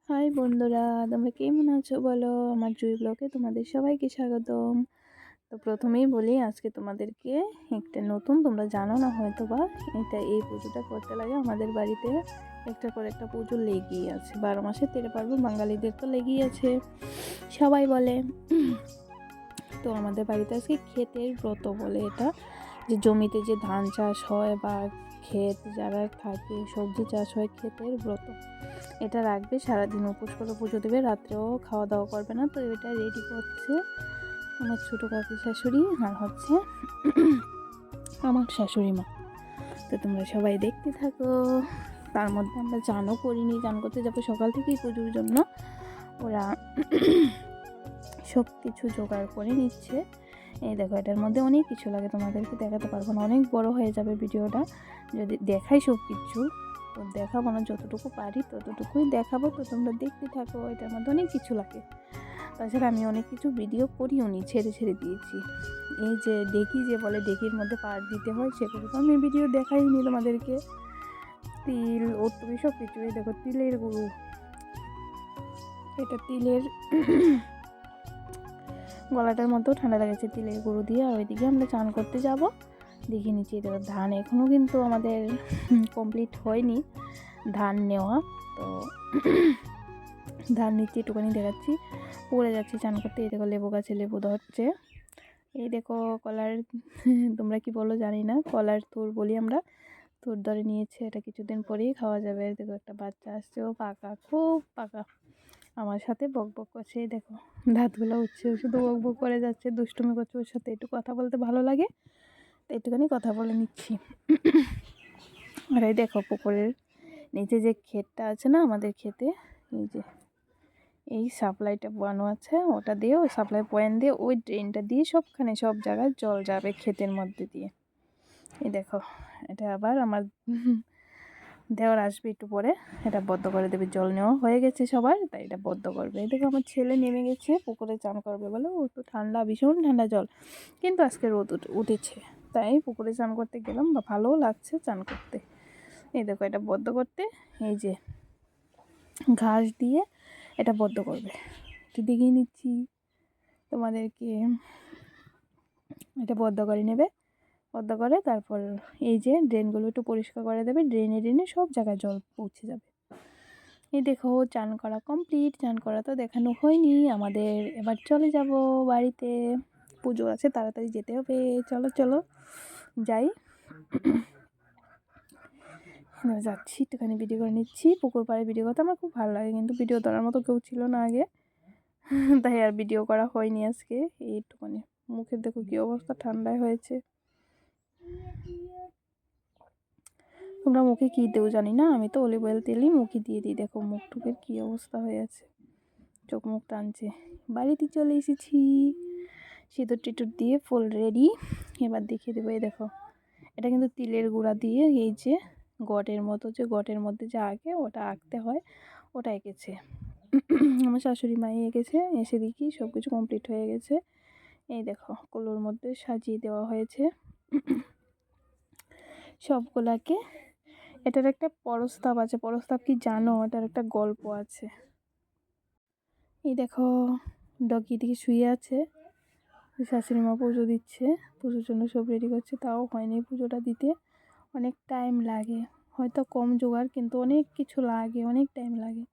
High বন্ধুরা, তোমরা কেমন আছো বলো? আমার জুই ব্লগে তোমাদের সবাইকে স্বাগতম। তো প্রথমেই বলি, আজকে তোমাদেরকে একটা নতুন, তোমরা জানো না হয়তো বা, এই পুজোটা করতে লাগে আমাদের বাড়িতে। একটা করে একটা পুজো লেগেই আছে, 12 মাসে 13 পার্বণ বাঙালিদের তো লেগেই আছে, সবাই বলে। তো আমাদের বাড়িতে আজকে ক্ষেতের ব্রত বলে এটা, যে জমিতে যে ধান চাষ হয় বা ক্ষেত যারা থাকে সবজি চাষ হয়, ক্ষেতের ব্রত এটা রাখবে, সারাদিন উপোস করে পুজো দেবে, রাত্রেও খাওয়া দাওয়া করবে না। তো এটা রেডি করছে আমার ছোটো কাকি শাশুড়ি আর হচ্ছে আমার শাশুড়ি মা। তো তোমরা সবাই দেখতে থাকো। তার মধ্যে আমরা চানও করিনি, চান করতে যাবো সকাল থেকেই পুজোর জন্য। ওরা সব কিছু জোগাড় করে নিচ্ছে। এই দেখো, এটার মধ্যে অনেক কিছু লাগে, তোমাদেরকে দেখাতে পারবো না, অনেক বড় হয়ে যাবে ভিডিওটা যদি দেখাই সব কিছু। তো দেখাবো না, যতটুকু পারি ততটুকুই দেখাবো। তো তোমরা দেখতে থাকো, এটার মধ্যে অনেক কিছু লাগে। তাছাড়া আমি অনেক কিছু ভিডিও করিও নি, ছেড়ে দিয়েছি। এই যে ডেকি যে বলে, ডেকির মধ্যে পাট দিতে হয়, সেগুলো তো আমি ভিডিও দেখাইনি তোমাদেরকে। তিল ওটুবি সব কিছু। এই দেখো, তিলের গুঁড়ো, এটা তিলের গলাটার মধ্যেও ঠান্ডা লেগেছে, তিলের গুঁড়ো দিয়ে। আর ওইদিকে আমরা চান করতে যাব, দেখে নিচ্ছি। দেখো, ধান এখনও কিন্তু আমাদের কমপ্লিট হয়নি ধান নেওয়া। তো ধান নিচ্ছি, একটুখানি দেখাচ্ছি, পড়ে যাচ্ছি চান করতে। এই দেখো, লেবু গাছে লেবু ধরছে। এই দেখো কলার, তোমরা কি বলো জানি না, কলার তুর বলি আমরা। তুর ধরে নিয়েছে, এটা কিছুদিন পরেই খাওয়া যাবে। দেখো, একটা বাচ্চা আসছে, ও পাকা, খুব পাকা, আমার সাথে বক বক করছে। এই দেখো, দাঁতগুলো উঠছে, শুধু বক বক করে যাচ্ছে, দুষ্টুমি করছে। ওর সাথে একটু কথা বলতে ভালো লাগে, তো একটুখানি কথা বলে নিচ্ছি। আর এই দেখো, পুকুরের নিচে যে ক্ষেতটা আছে না আমাদের ক্ষেতে, এই যে এই সাপ্লাইটা বানো আছে, ওটা দিয়ে, ওই সাপ্লাই পয়েন্ট দিয়ে, ওই ড্রেনটা দিয়ে সবখানে সব জায়গায় জল যাবে ক্ষেতের মধ্যে দিয়ে। এই দেখো, এটা আবার আমার দেওয়ার আসবে একটু পরে, এটা বদ্ধ করে দেবে। জল নেওয়া হয়ে গেছে সবার, তাই এটা বদ্ধ করবে। এই দেখো, আমার ছেলে নেমে গেছে পুকুরে চান করবে বলে। ও তো ঠান্ডা, ভীষণ ঠান্ডা জল, কিন্তু আজকে রোদ উঠেছে, তাই পুকুরে চান করতে গেলাম, বা ভালোও লাগছে চান করতে। এই দেখো, এটা বদ্ধ করতে, এই যে ঘাস দিয়ে এটা বদ্ধ করবে, একটু দেখিয়ে নিচ্ছি তোমাদেরকে। এটা বদ্ধ করে নেবে, বদ্ধ করে তারপর এই যে ড্রেনগুলো একটু পরিষ্কার করে দেবে, ড্রেনে সব জায়গায় জল পৌঁছে যাবে। এই দেখো, চান করা কমপ্লিট। চান করা তো দেখানো হয়নি আমাদের, এবার চলে যাব বাড়িতে, পুজো আছে, তাড়াতাড়ি যেতে হবে। চলো চলো যাই। যাচ্ছি, একটুখানি ভিডিও করে নিচ্ছি। পুকুর পাড়ে ভিডিও করতে আমার খুব ভালো লাগে, কিন্তু ভিডিও ধরার মতো কেউ ছিল না আগে, তাই আর ভিডিও করা হয়নি আজকে। এইটুখানি, মুখের দেখো কী অবস্থা, ঠান্ডায় হয়েছে। তোমরা মুখে কী দেও জানি না, আমি তো অলিভ অয়েল তেলই মুখে দিয়ে দিই। দেখো, মুখ টুকের কী অবস্থা হয়ে আছে, চোখ মুখ টানছে। বাড়িতে চলে এসেছি, সিঁদুর টিঁদুর দিয়ে ফুল রেডি। এবার দেখিয়ে দেবো। এই দেখো, এটা কিন্তু তিলের গুঁড়া দিয়ে, এই যে গটের মতো, যে গটের মধ্যে যে আঁকে, ওটা আঁকতে হয়, ওটা এঁকেছে আমার শাশুড়ি মাই এঁকেছে। এসে দেখি সব কিছু কমপ্লিট হয়ে গেছে। এই দেখো, কুলোর মধ্যে সাজিয়ে দেওয়া হয়েছে সবগুলাকে। এটার একটা প্রস্তাব আছে, প্রস্তাব কি জানো? এটার একটা গল্প আছে। এই দেখো, ডগি দিকে শুয়ে আছে, শাশুড়ি মা পুজো দিচ্ছে, পুজোর জন্য সব রেডি করছে। তাও হয়নি পুজোটা দিতে, অনেক টাইম লাগে, হয়তো কম জোগাড়, কিন্তু অনেক কিছু লাগে, অনেক টাইম লাগে।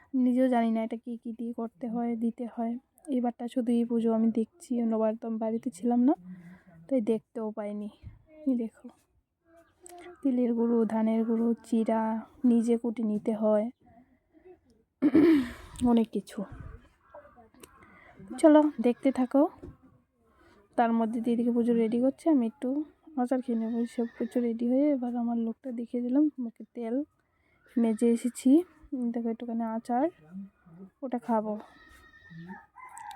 আমি নিজেও জানি না এটা কী কী দিয়ে করতে হয়, দিতে হয়। এবারটা শুধু এই পুজো আমি দেখছি, অন্যবার তো আমি বাড়িতে ছিলাম না, তাই দেখতেও পাইনি। দেখো, তিলের গুঁড়ো, ধানের গুঁড়ো, চিরা নিজে কুটে নিতে হয়, অনেক কিছু। চলো দেখতে থাকো। তার মধ্যে দিদিকে পুজো রেডি করছে, আমি একটু আচার খেয়ে নেবো। সব কিছু রেডি হয়ে এবার আমার লোকটা দেখিয়ে দিলাম, মুখে তেল মেজে এসেছি। দেখো, একটুখানি আচার, ওটা খাবো।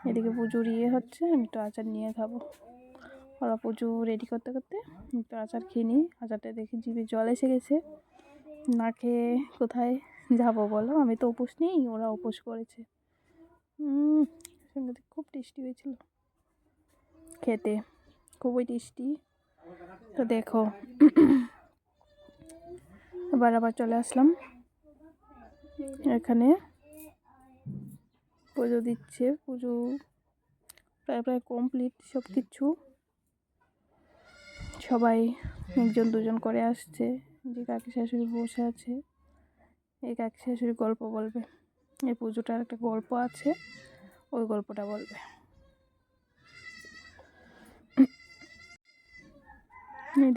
এদিকে পুজোর হচ্ছে, আমি একটু আচার নিয়ে খাবো। ওরা পুজো রেডি করতে করতে একটু আচার খেয়ে নিই। আচারটা দেখে জিভে জল এসে গেছে, না খেয়ে কোথায় যাবো বলো? আমি তো উপোস নেই, ওরা উপোস করেছে। সঙ্গে খুব টেস্টি হয়েছিল খেতে, খুবই টেস্টি। তো দেখো, এবার আবার চলে আসলাম এখানে, পুজো দিচ্ছে, পুজো প্রায় কমপ্লিট সব কিছু। সবাই একজন দুজন করে আসছে। যে কাকি শাশুড়ি বসে আছে, এই কাকি শাশুড়ি গল্প বলবে। এই পুজোটার একটা গল্প আছে, ওই গল্পটা বলবে।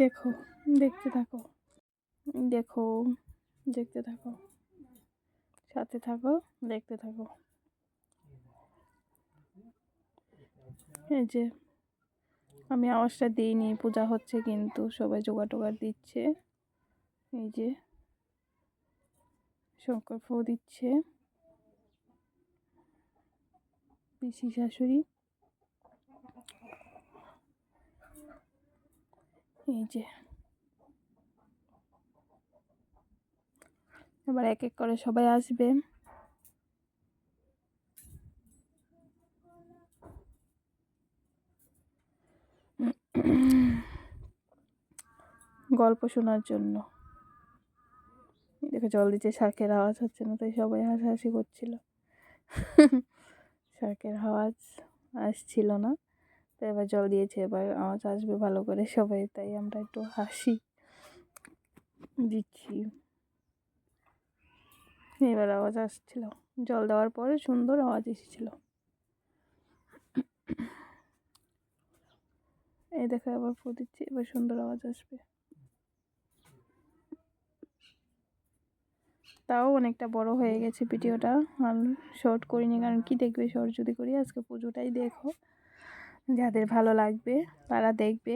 দেখো, দেখতে থাকো, দেখো, দেখতে থাকো, সাথে থাকো, দেখতে থাকো। এই যে আমি আওয়াজটা দিইনি, পূজা হচ্ছে কিন্তু সবাই জোগাড় টোগাড় দিচ্ছে। এই যে শঙ্কর ফু দিচ্ছে পিসি শাশুড়ি। এই যে এবার এক এক করে সবাই আসবে। গল্প শোনার জন্য। দেখো জল দিচ্ছে, শাঁখের আওয়াজ হচ্ছে না, তাই সবাই হাসাহাসি করছিল। শাঁখের আওয়াজ আসছিল না, তো এবার জল দিয়েছে, এবার আওয়াজ আসবে ভালো করে সবাই, তাই আমরা একটু হাসি দিচ্ছি। এবার আওয়াজ আসছিল, জল দেওয়ার পরে সুন্দর আওয়াজ এসেছিল। এই দেখো আবার ফু দিচ্ছি, এবার সুন্দর আওয়াজ আসবে। তাও অনেকটা বড় হয়ে গেছে ভিডিওটা, আর শর্ট করিনি, কারণ কি দেখবে শর্ট যদি করি। আজকে পুজোটাই দেখো, যাদের ভালো লাগবে তারা দেখবে।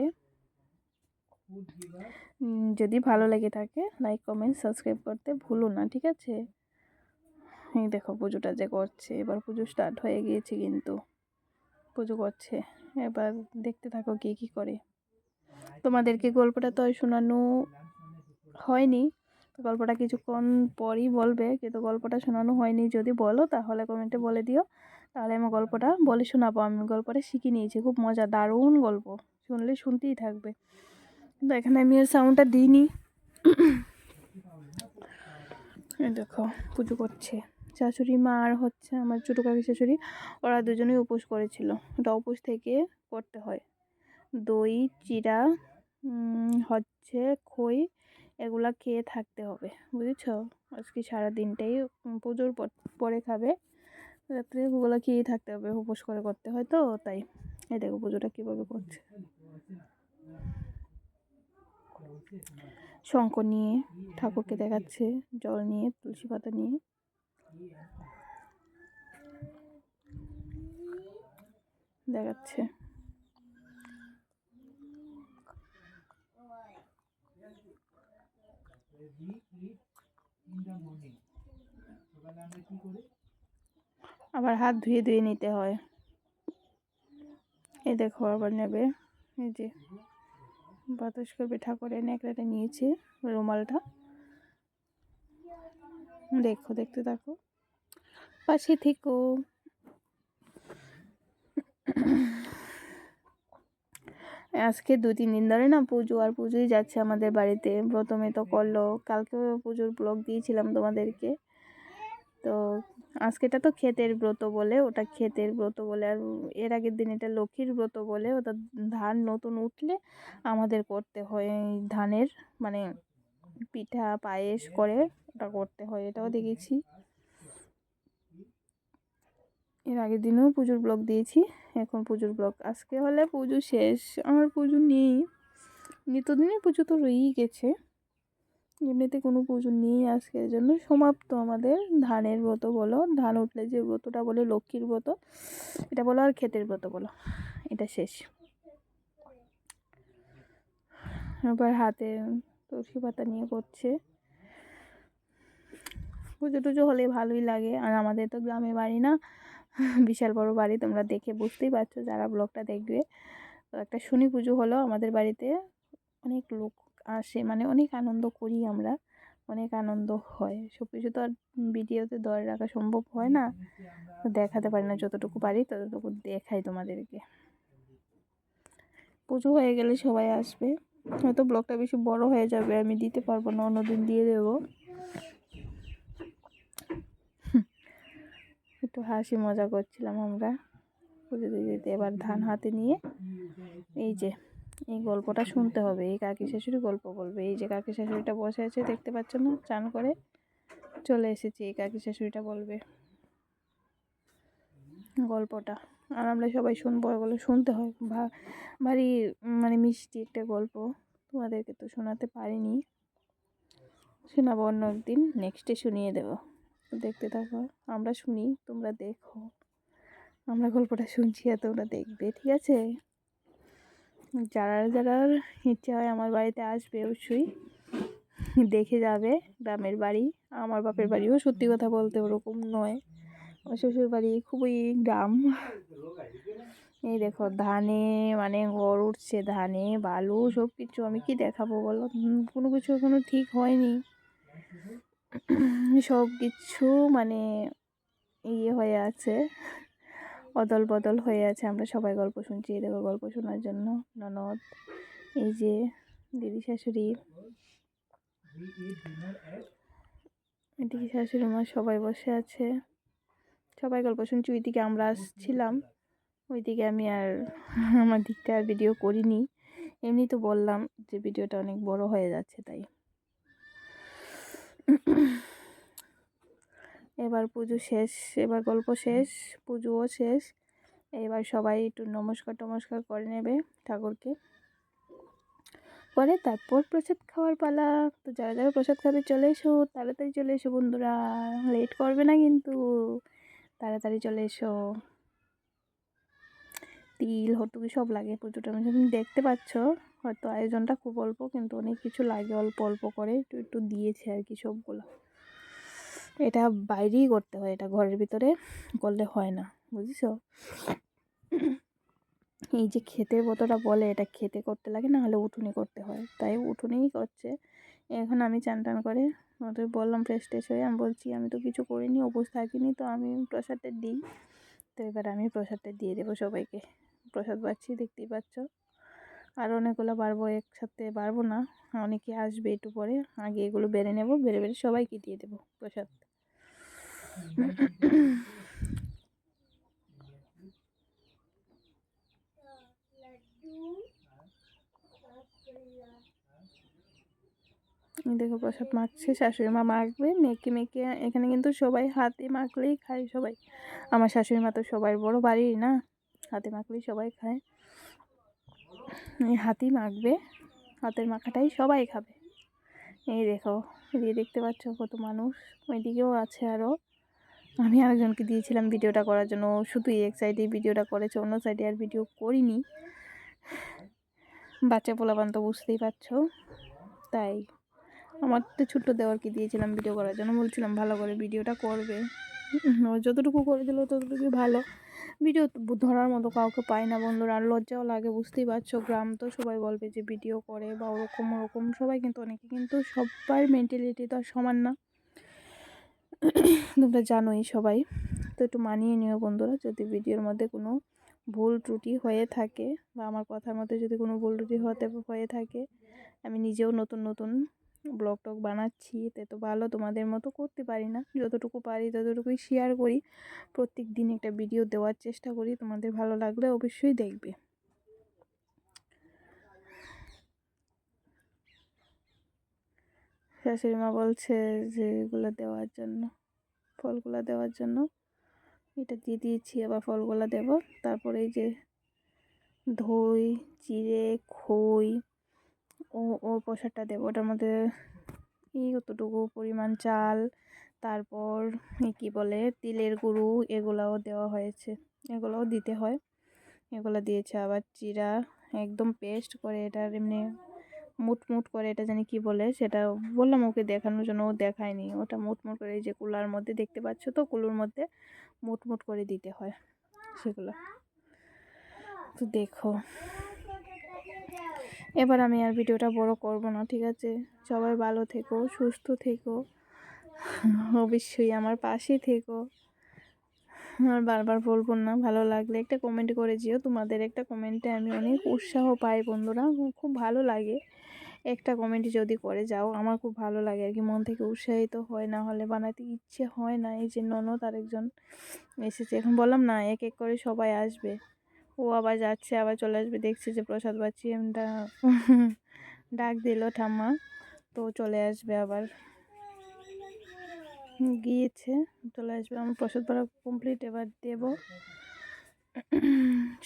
যদি ভালো লেগে থাকে লাইক কমেন্ট সাবস্ক্রাইব করতে ভুলো না, ঠিক আছে। এই দেখো পুজোটা যে করছে, এবার পুজো স্টার্ট হয়ে গিয়েছে, কিন্তু পুজো করছে। এবার দেখতে থাকো কে কী করে। তোমাদেরকে গল্পটা তো শোনানো হয়নি, গল্পটা কিছুক্ষণ পরই বলবে, কিন্তু গল্পটা শোনানো হয়নি। যদি বলো তাহলে কমেন্টে বলে দিও, তাহলে আমি গল্পটা বলে শোনাবো। আমি গল্পটা শিখে নিয়েছি, খুব মজা, দারুণ গল্প, শুনলে শুনতেই থাকবে। কিন্তু এখানে আমি আর সাউন্ডটা দিইনি। দেখো পুজো করছে শাশুড়ি মা আর হচ্ছে আমার ছোটো কাকি শাশুড়ি, ওরা দুজনেই উপোস করেছিল। ওটা উপোস থেকে করতে হয়। দই চিড়া হচ্ছে খই, এগুলা খেয়ে থাকতে হবে, বুঝেছো। আজকে সারাদিনটাই পুজোর পরে খাবে, রাত্রে ওগুলো খেয়েই থাকতে হবে, উপোস করে করতে হয় তো তাই। এই দেখো পুজোটা কীভাবে করছে। শঙ্খ নিয়ে ঠাকুরকে দেখাচ্ছে, জল নিয়ে, তুলসী পাতা নিয়ে দেখাচ্ছে। আবার হাত ধুয়ে ধুয়ে নিতে হয়। এই দেখো আবার নেবে, এই যে বাতাস করবে ঠাকুরের ন্যাকড়াটা নিয়েছে, রুমালটা। দেখো, দেখতে থাকো, পাশে থেকো। আজকে 2-3 দিন ধরে না পুজো আর পুজোই যাচ্ছে আমাদের বাড়িতে। প্রথমে তো করলো, কালকেও পুজোর ব্লগ দিয়েছিলাম তোমাদেরকে। তো আজকেটা তো ক্ষেতের ব্রত বলে, ওটা ক্ষেতের ব্রত বলে, আর এর আগের দিন এটা লক্ষ্মীর ব্রত বলে। ওটা ধান নতুন উঠলে আমাদের করতে হয়, ধানের মানে পিঠা পায়েস করে ওটা করতে হয়, এটাও দেখেছি। এর আগের দিনেও পুজোর ব্লগ দিয়েছি, এখন পুজোর ব্লগ। আজকে হলে পুজো শেষ, আমার পুজো নেই। নিত্যদিনের পুজো তো রয়েই গেছে, এমনিতে কোনো পুজো নেই আজকের জন্য। সমাপ্ত আমাদের ধানের ব্রত বলো, ধান উঠলে যে ব্রতটা বলে লক্ষ্মীর ব্রত এটা বলো, আর ক্ষেতের ব্রত বলো, এটা শেষ। এবার হাতে তুলসী পাতা নিয়ে করছে। পুজো টুজো হলে ভালোই লাগে। আর আমাদের তো গ্রামে বাড়ি না, বিশাল বড় বাড়ি, তোমরা দেখে বুঝতেই পারছো যারা ব্লগটা দেখবে। তো একটা শনি পুজো হলো আমাদের বাড়িতে, অনেক লোক আসে, মানে অনেক আনন্দ করি আমরা, অনেক আনন্দ হয়। সব কিছু তো আর ভিডিওতে ধরে রাখা সম্ভব হয় না, দেখাতে পারি না, যতটুকু পারি ততটুকু দেখাই তোমাদেরকে। পুজো হয়ে গেলে সবাই আসবে, হয়তো ব্লগটা বেশি বড় হয়ে যাবে, আমি দিতে পারবো না, অন্যদিন দিয়ে দেবো। একটু হাসি মজা করছিলাম আমরা পুজো দিতে দিতে। এবার ধান হাতে নিয়ে এই যে এই গল্পটা শুনতে হবে, এই কাকি শাশুড়ি গল্প বলবে। এই যে কাকি শাশুড়িটা বসে আছে দেখতে পাচ্ছ না, চান করে চলে এসেছি, এই কাকি শাশুড়িটা বলবে গল্পটা, আর আমরা সবাই শুনবো। এগুলো শুনতে হয়, ভারী মানে মিষ্টি একটা গল্প, তোমাদেরকে তো শোনাতে পারিনি, শোনাবো অন্য একদিন, নেক্সটে শুনিয়ে দেবো। দেখতে থাকো, আমরা শুনি তোমরা দেখো, আমরা গল্পটা শুনছি আর তোমরা দেখবে, ঠিক আছে? যারা যারা ইচ্ছে হয় আমার বাড়িতে আসবে, অবশ্যই দেখে যাবে গ্রামের বাড়ি। আমার বাপের বাড়িও সত্যি কথা বলতে ওরকম নয়, আমার শ্বশুর বাড়ি খুবই গ্রাম। এই দেখো ধানে মানে ঘর উঠছে, ধানে বালু সব কিছু, আমি কি দেখাবো বলো, কোনো কিছু এখনো ঠিক হয়নি, সব কিছু মানে ইয়ে হয়ে আছে, অদল বদল হয়ে আছে। আমরা সবাই গল্প শুনছি, দেখো গল্প শোনার জন্য ননদ, এই যে দিদি শাশুড়ি, এদিকে শাশুড়ি মা সবাই বসে আছে, সবাই গল্প শুনছি। ওইদিকে আমরা আসছিলাম, ওইদিকে আমি আর আমার দিকটা আর ভিডিও করিনি, এমনি তো বললাম যে ভিডিওটা অনেক বড় হয়ে যাচ্ছে তাই। এবার পুজো শেষ, এবার গল্প শেষ, পুজোও শেষ, এবার সবাই একটু নমস্কার করে নেবে ঠাকুরকে, করে তারপর প্রসাদ খাওয়ার পালা। তো যারা যারা প্রসাদ খাবে চলে এসো, তাড়াতাড়ি চলে এসো বন্ধুরা, লেট করবে না কিন্তু, তাড়াতাড়ি চলে এসো। তিল হটুকি সব লাগে পুজোটা, তুমি দেখতে পাচ্ছ, হয়তো আয়োজনটা খুব অল্প কিন্তু অনেক কিছু লাগে, অল্প অল্প করে একটু একটু দিয়েছে আর কি সবগুলো। এটা বাইরেই করতে হয়, এটা ঘরের ভিতরে করলে হয় না, বুঝেছো? এই যে খেতে কতটা বলে, এটা খেতে করতে লাগে, না হলে উঠোনে করতে হয়, তাই উঠোনেই করছে। এখন আমি চান টান করে ওদের বললাম ফ্রেশ ট্রেশ হয়ে, আমি বলছি আমি তো কিছু করিনি, উপোস থাকিনি, তো আমি প্রসাদটা দিই। তো এবার আমি প্রসাদটা দিয়ে দেবো সবাইকে, প্রসাদ পাচ্ছি দেখতেই পাচ্ছ, আর অনেকগুলো বাড়বো, একসাথে বাড়বো না, অনেকে আসবে একটু পরে, আগে এগুলো বেড়ে নেবো, বেড়ে বেড়ে সবাইকে দিয়ে দেবো প্রসাদ। দেখো প্রসাদ মাখছে, শাশুড়ি মা মাখবে, মেখে মেখে এখানে কিন্তু সবাই হাতে মাখলেই খায় সবাই, আমার শাশুড়ি মা তো সবাই বড় বাড়ি না, হাতে মাখলেই সবাই খায়, এই হাতেই মাখবে, হাতের মাখাটাই সবাই খাবে। এই দেখো এদিকে দেখতে পাচ্ছ কত মানুষ, ওইদিকেও আছে আরও, আমি আরেকজনকে দিয়েছিলাম ভিডিওটা করার জন্য, শুধু এক সাইডে ভিডিওটা করেছে, অন্য সাইডে আর ভিডিও করিনি, বাচ্চা পোলাপান তো বুঝতেই পারছো, তাই আমার তো ছোট্ট দেওয়ারকে দিয়েছিলাম ভিডিও করার জন্য, বলছিলাম ভালো করে ভিডিওটা করবে, যতটুকু করে দিল ততটুকু ভালো, ভিডিও ধরার মতো কাউকে পায় না বন্ধুরা, আর লজ্জাও লাগে, বুঝতেই পারছো, গ্রাম তো সবাই বলবে যে ভিডিও করে বা ওরকম ওরকম, সবাই কিন্তু অনেকে, কিন্তু সবার মেন্টালিটি তো আর সমান না, তোমরা জানোই সবাই, তো একটু মানিয়ে নিও বন্ধুরা, যদি ভিডিওর মধ্যে কোনো ভুল ত্রুটি হয়ে থাকে বা আমার কথার মধ্যে যদি কোনো ভুল ত্রুটি হয়ে থাকে, আমি নিজেও নতুন নতুন ব্লগ টক বানাচ্ছি, তো ভালো তোমাদের মতো করতে পারি না, যতটুকু পারি ততটুকুই শেয়ার করি, প্রত্যেক দিন একটা ভিডিও দেওয়ার চেষ্টা করি, তোমাদের ভালো লাগলে অবশ্যই দেখবে। শাশুড়ি মা বলছে যে এগুলো দেওয়ার জন্য, ফলগুলো দেওয়ার জন্য, এটা দিয়ে দিয়েছি, আবার ফলগুলো দেব, তারপরে এই যে দই চিড়ে খই ও প্রসাদটা দেবো, ওটার মধ্যে এই কতটুকু পরিমাণ চাল, তারপর কি বলে তিলের গুঁড়ো, এগুলাও দেওয়া হয়েছে, এগুলোও দিতে হয়, এগুলো দিয়েছে, আবার জিরা একদম পেস্ট করে, এটা এমনি মুটমুট করে, এটা জানি কি বলে, সেটা বললাম ওকে দেখানোর জন্য, ও দেখায়নি, ওটা মুটমুট করে, এই যে কুলার মধ্যে দেখতে পাচ্ছ তো, কুলোর মধ্যে মুটমুট করে দিতে হয় সেগুলো, তো দেখো। এবার আমি আর ভিডিওটা বড় করব না, ঠিক আছে? সবাই ভালো থেকো, সুস্থ থেকো, অবশ্যই আমার পাশে থেকো, আর বারবার বলবো না, ভালো লাগলে একটা কমেন্ট করে যেও, তোমাদের একটা কমেন্টে আমি অনেক উৎসাহ পাই বন্ধুরা, খুব ভালো লাগে, একটা কমেন্ট যদি করে যাও আমার খুব ভালো লাগে আর কি, মন থেকে উৎসাহিত হয়, না হলে বানাতে ইচ্ছে হয় না। এই যে ননদ আরেকজন এসেছে, এখন বললাম না এক এক করে সবাই আসবে, ও আবার যাচ্ছে আবার চলে আসবে, দেখছে যে প্রসাদ পাচ্ছি আমরা ডাক দিল ঠাম্মা, তো চলে আসবে আবার, গিয়েছে চলে আসবে। আমার প্রসাদ পাড়া কমপ্লিট, এবার দেব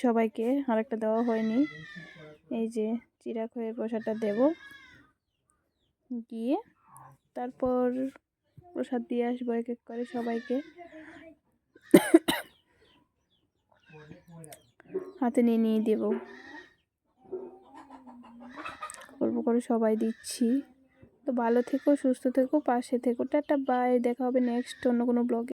সবাইকে, আরেকটা দেওয়া হয়নি। এই যে চিরা খয়ের প্রসাদটা দেব, গিয়ে তারপর প্রসাদ দিয়ে আসবো এক এক করে সবাইকে, হাতে নিয়ে নিয়ে দেবো, অল্প করে সবাই দিচ্ছি। তো ভালো থেকো, সুস্থ থেকো, পাশে থেকো, টাটা বাই, দেখা হবে নেক্সট অন্য কোনো ব্লগে।